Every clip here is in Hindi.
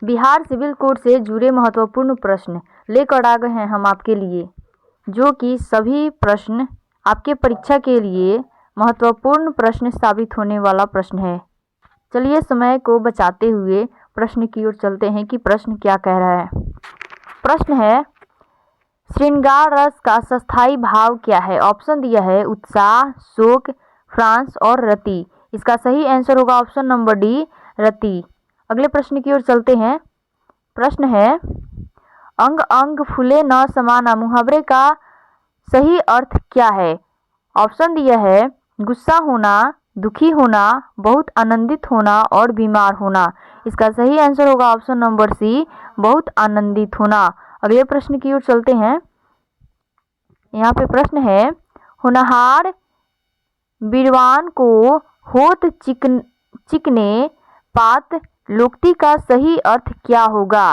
बिहार सिविल कोड से जुड़े महत्वपूर्ण प्रश्न लेकर आ गए हैं हम आपके लिए, जो कि सभी प्रश्न आपके परीक्षा के लिए महत्वपूर्ण प्रश्न साबित होने वाला प्रश्न है। चलिए समय को बचाते हुए प्रश्न की ओर चलते हैं कि प्रश्न क्या कह रहा है। प्रश्न है, श्रृंगार रस का स्थायी भाव क्या है? ऑप्शन दिया है उत्साह, शोक, फ्रांस और रति। इसका सही आंसर होगा ऑप्शन नंबर डी, रति। अगले प्रश्न की ओर चलते हैं। प्रश्न है, अंग अंग फूले न समाना मुहावरे का सही अर्थ क्या है? ऑप्शन दिया है गुस्सा होना, दुखी होना, बहुत आनंदित होना और बीमार होना। इसका सही आंसर होगा ऑप्शन नंबर सी, बहुत आनंदित होना। अगले प्रश्न की ओर चलते हैं। यहाँ पे प्रश्न है, होनहार बीरवान को होत चिकने पात लोकती का सही अर्थ क्या होगा?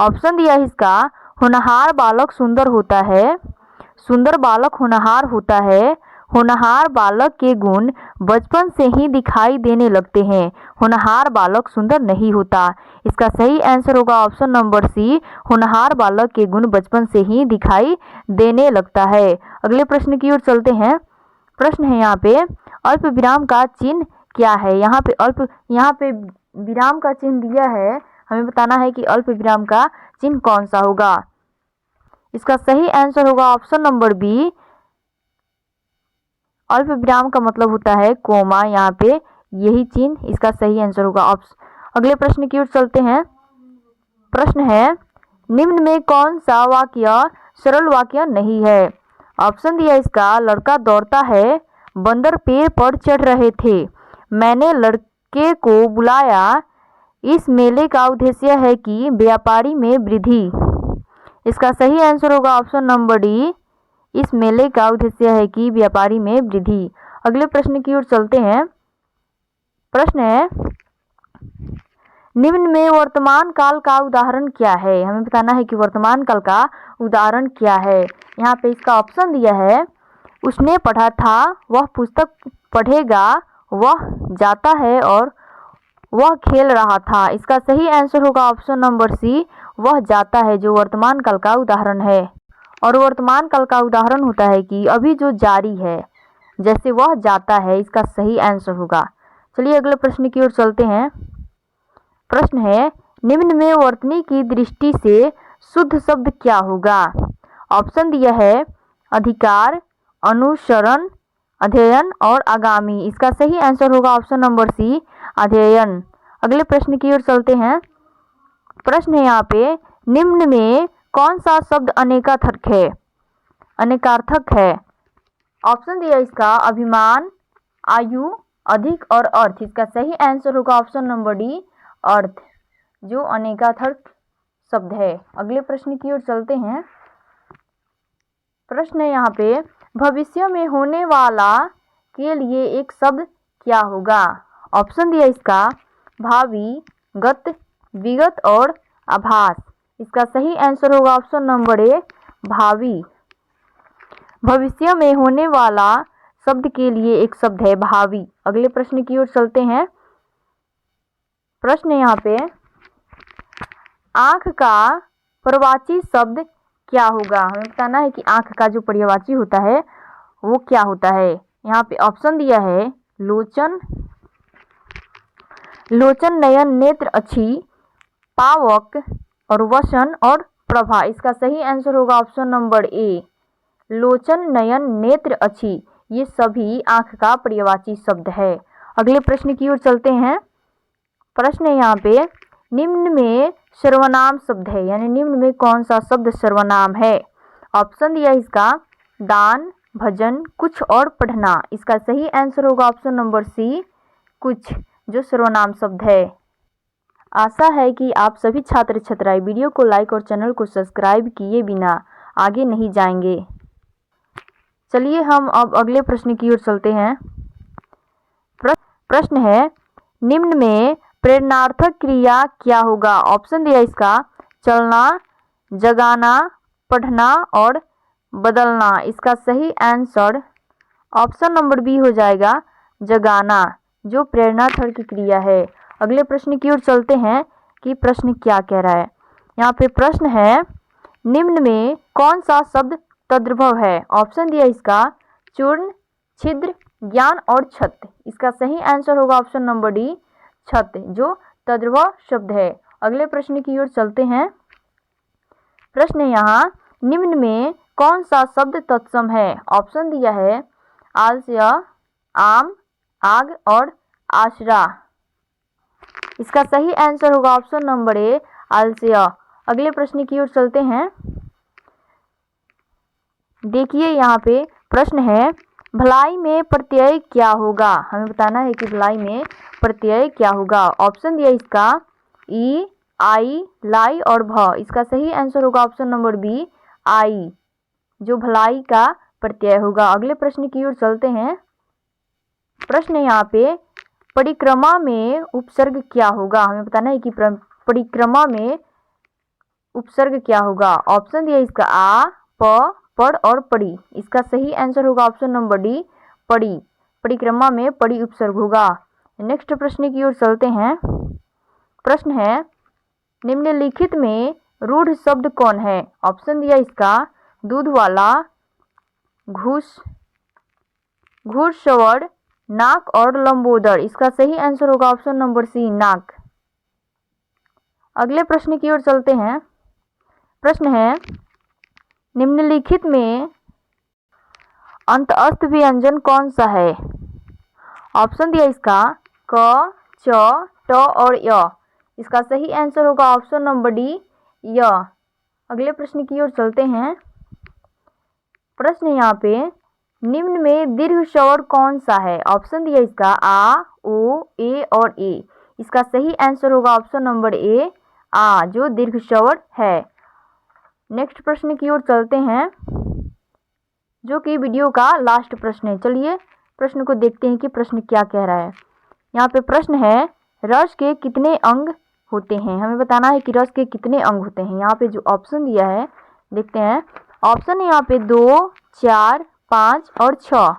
ऑप्शन दिया है इसका, होनहार बालक सुंदर होता है, सुंदर बालक होनहार होता है, होनहार बालक के गुण बचपन से ही दिखाई देने लगते हैं, होनहार बालक सुंदर नहीं होता। इसका सही आंसर होगा ऑप्शन नंबर सी, होनहार बालक के गुण बचपन से ही दिखाई देने लगता है। अगले प्रश्न की ओर चलते हैं। प्रश्न है यहाँ पे, अल्प विराम का चिन्ह क्या है? यहाँ पे विराम का चिन्ह दिया है, हमें बताना है कि अल्प विराम का चिन्ह कौन सा होगा। इसका सही आंसर होगा ऑप्शन नंबर बी, अल्प विराम का मतलब होता है कोमा, यहाँ पे यही चिन्ह इसका सही आंसर होगा ऑप्शन। अगले प्रश्न की ओर चलते हैं। प्रश्न है, निम्न में कौन सा वाक्य सरल वाक्य नहीं है? ऑप्शन दिया इसका, लड़का दौड़ता है, बंदर पेड़ पर चढ़ रहे थे, मैंने लड़के को बुलाया, इस मेले का उद्देश्य है कि व्यापारी में वृद्धि। इसका सही आंसर होगा ऑप्शन नंबर डी, इस मेले का उद्देश्य है कि व्यापारी में वृद्धि। अगले प्रश्न की ओर चलते हैं। प्रश्न है, निम्न में वर्तमान काल का उदाहरण क्या है? हमें बताना है कि वर्तमान काल का उदाहरण क्या है। यहाँ पे इसका ऑप्शन दिया है, उसने पढ़ा था, वह पुस्तक पढ़ेगा, वह जाता है और वह खेल रहा था। इसका सही आंसर होगा ऑप्शन नंबर सी, वह जाता है, जो वर्तमान काल का उदाहरण है। और वर्तमान काल का उदाहरण होता है कि अभी जो जारी है, जैसे वह जाता है, इसका सही आंसर होगा। चलिए अगले प्रश्न की ओर चलते हैं। प्रश्न है, निम्न में वर्तनी की दृष्टि से शुद्ध शब्द क्या होगा? ऑप्शन दिया है अधिकार, अनुसरण, अध्ययन और आगामी। इसका सही आंसर होगा ऑप्शन नंबर सी, अध्ययन। अगले प्रश्न की ओर चलते हैं। प्रश्न है यहाँ पे, निम्न में कौन सा शब्द अनेकार्थक है? ऑप्शन दिया इसका, अभिमान, आयु, अधिक और अर्थ। इसका सही आंसर होगा ऑप्शन नंबर डी, अर्थ, जो अनेकार्थक शब्द है। अगले प्रश्न की ओर चलते हैं। प्रश्न है यहाँ पे, भविष्य में होने वाला के लिए एक शब्द क्या होगा? ऑप्शन दिया इसका, भावी, गत, विगत और आभास। इसका सही आंसर होगा ऑप्शन नंबर ए, भावी। भविष्य में होने वाला शब्द के लिए एक शब्द है भावी। अगले प्रश्न की ओर चलते हैं। प्रश्न यहाँ पे, आँख का पर्यायवाची शब्द क्या होगा? हमें बताना है कि आँख का जो पर्यायवाची होता है वो क्या होता है। यहाँ पे ऑप्शन दिया है लोचन, नयन, नेत्र, अच्छी, पावक और वसन और प्रभा। इसका सही आंसर होगा ऑप्शन नंबर ए, लोचन, नयन, नेत्र, अच्छी, ये सभी आँख का पर्यायवाची शब्द है। अगले प्रश्न की ओर चलते हैं। प्रश्न है यहाँ पे, निम्न में सर्वनाम शब्द है, यानी निम्न में कौन सा शब्द सर्वनाम है? ऑप्शन दिया इसका, दान, भजन, कुछ और पढ़ना। इसका सही आंसर होगा ऑप्शन नंबर सी, कुछ, जो सर्वनाम शब्द है। आशा है कि आप सभी छात्र छात्राएं वीडियो को लाइक और चैनल को सब्सक्राइब किए बिना आगे नहीं जाएंगे। चलिए हम अब अगले प्रश्न की ओर चलते हैं। प्रश्न है, निम्न में प्रेरणार्थक क्रिया क्या होगा? ऑप्शन दिया इसका, चलना, जगाना, पढ़ना और बदलना। इसका सही आंसर ऑप्शन नंबर बी हो जाएगा, जगाना, जो प्रेरणार्थक की क्रिया है। अगले प्रश्न की ओर चलते हैं। कि प्रश्न क्या कह रहा है। यहाँ पे प्रश्न है, निम्न में कौन सा शब्द तद्भव है। ऑप्शन दिया इसका चूर्ण, छिद्र, ज्ञान और छत। इसका सही आंसर होगा ऑप्शन नंबर डी, छत, जो तद्भव शब्द है। अगले प्रश्न की ओर चलते हैं। प्रश्न है यहाँ, निम्न में कौन सा शब्द तत्सम है। ऑप्शन दिया है आलस्य, आम, आग और आश्रा। इसका सही आंसर होगा ऑप्शन नंबर ए, आलस्य। अगले प्रश्न की ओर चलते हैं। देखिए यहाँ पे प्रश्न है, भलाई में प्रत्यय क्या होगा। हमें बताना है कि भलाई में प्रत्यय क्या होगा। ऑप्शन दिया इसका ई, आई, लाई और भ। इसका सही आंसर होगा ऑप्शन नंबर बी, आई, जो भलाई का प्रत्यय होगा। अगले प्रश्न की ओर चलते हैं। प्रश्न यहाँ पे, परिक्रमा में उपसर्ग क्या होगा। हमें बताना है कि परिक्रमा में उपसर्ग क्या होगा। ऑप्शन दिया इसका आ, प, पड़ और पड़ी। इसका सही आंसर होगा ऑप्शन नंबर डी, पड़ी। परिक्रमा में पड़ी उपसर्ग होगा। नेक्स्ट प्रश्न की ओर चलते हैं। प्रश्न है, निम्नलिखित में रूढ़ शब्द कौन है। ऑप्शन दिया इसका दूध वाला, घुड़सवार, नाक और लंबोदर। इसका सही आंसर होगा ऑप्शन नंबर सी, नाक। अगले प्रश्न की ओर चलते हैं। प्रश्न है, निम्नलिखित में अंतस्थ व्यंजन कौन सा है। ऑप्शन दिया इसका क, च, ट और य। इसका सही आंसर होगा ऑप्शन नंबर डी, य। अगले प्रश्न की ओर चलते हैं। प्रश्न यहाँ पे, निम्न में दीर्घ स्वर कौन सा है। ऑप्शन दिया इसका आ, ओ, ए और ए। इसका सही आंसर होगा ऑप्शन नंबर ए, आ, जो दीर्घ स्वर है। नेक्स्ट प्रश्न की ओर चलते हैं, जो कि वीडियो का लास्ट प्रश्न है। चलिए प्रश्न को देखते हैं कि प्रश्न क्या कह रहा है। यहाँ पे प्रश्न है, रस के कितने अंग होते हैं। हमें बताना है कि रस के कितने अंग होते हैं। यहाँ पे जो ऑप्शन दिया है देखते हैं। ऑप्शन है यहाँ पे 2, 4, 5 और 6।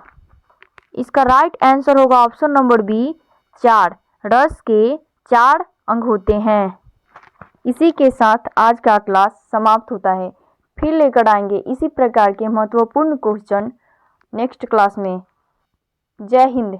इसका राइट आंसर होगा ऑप्शन नंबर बी, 4। रस के 4 अंग होते हैं। इसी के साथ आज का क्लास समाप्त होता है। फिर लेकर आएंगे इसी प्रकार के महत्वपूर्ण क्वेश्चन नेक्स्ट क्लास में। जय हिंद।